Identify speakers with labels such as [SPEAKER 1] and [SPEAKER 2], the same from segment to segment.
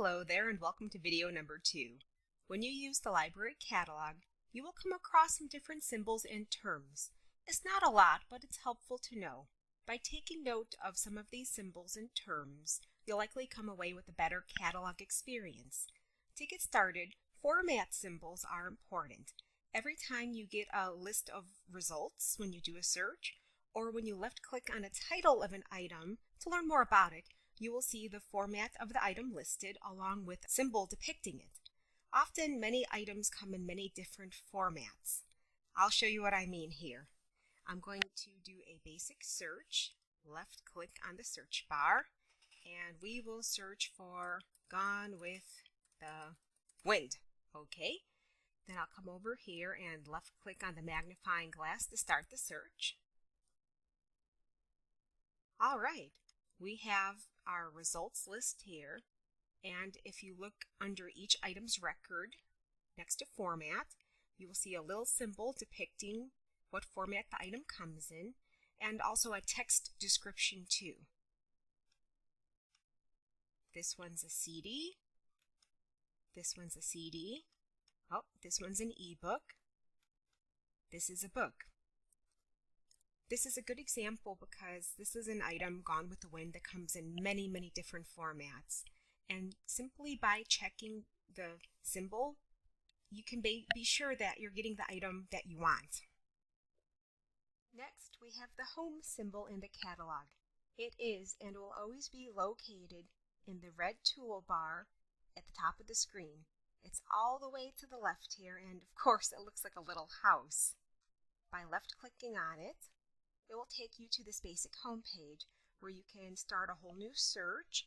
[SPEAKER 1] Hello there and welcome to video number 2. When you use the library catalog, you will come across some different symbols and terms. It's not a lot, but it's helpful to know. By taking note of some of these symbols and terms, you'll likely come away with a better catalog experience. To get started, format symbols are important. Every time you get a list of results when you do a search, or when you left-click on a title of an item to learn more about it, you will see the format of the item listed along with a symbol depicting it. Often, many items come in many different formats. I'll show you what I mean here. I'm going to do a basic search, left-click on the search bar, and we will search for Gone with the Wind. Okay, then I'll come over here and left-click on the magnifying glass to start the search. All right, we have our results list here, and if you look under each item's record next to format, you will see a little symbol depicting what format the item comes in, and also a text description too. This one's a CD, this one's a CD, oh, this one's an ebook, this is a book. This is a good example because this is an item, Gone with the Wind, that comes in many, many different formats. And simply by checking the symbol, you can be sure that you're getting the item that you want. Next, we have the home symbol in the catalog. It is and will always be located in the red toolbar at the top of the screen. It's all the way to the left here, and of course it looks like a little house. By left-clicking on it, it will take you to this basic home page where you can start a whole new search,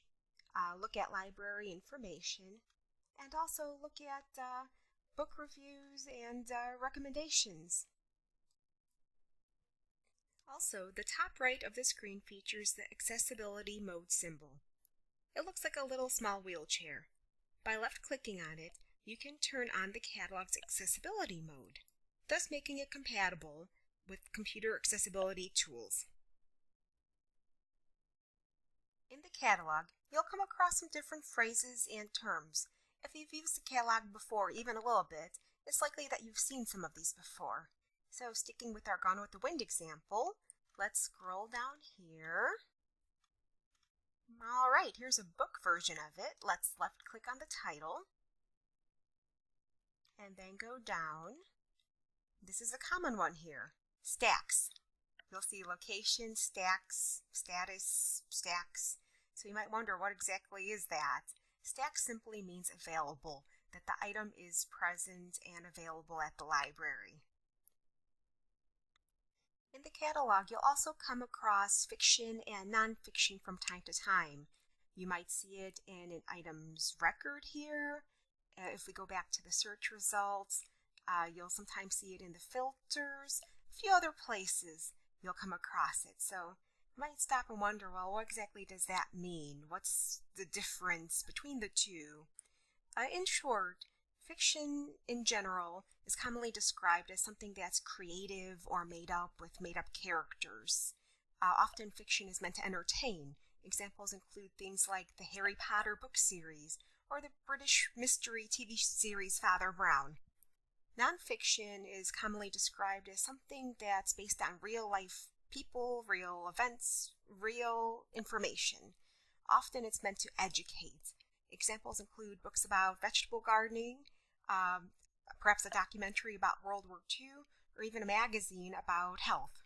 [SPEAKER 1] look at library information, and also look at book reviews and recommendations. Also, the top right of the screen features the accessibility mode symbol. It looks like a little small wheelchair. By left-clicking on it, you can turn on the catalog's accessibility mode, thus making it compatible with computer accessibility tools. In the catalog, you'll come across some different phrases and terms. If you've used the catalog before, even a little bit, it's likely that you've seen some of these before. So sticking with our Gone with the Wind example, let's scroll down here. Alright, here's a book version of it. Let's left-click on the title and then go down. This is a common one here. Stacks. You'll see location, stacks, status, stacks. So you might wonder, what exactly is that? Stacks simply means available, that the item is present and available at the library. In the catalog, you'll also come across fiction and nonfiction from time to time. You might see it in an item's record here. If we go back to the search results, you'll sometimes see it in the filters. A few other places you'll come across it. So you might stop and wonder, well, what exactly does that mean? What's the difference between the two? In short, fiction in general is commonly described as something that's creative or made up with made-up characters. Often fiction is meant to entertain. Examples include things like the Harry Potter book series or the British mystery TV series Father Brown. Nonfiction is commonly described as something that's based on real-life people, real events, real information. Often it's meant to educate. Examples include books about vegetable gardening, perhaps a documentary about World War II, or even a magazine about health.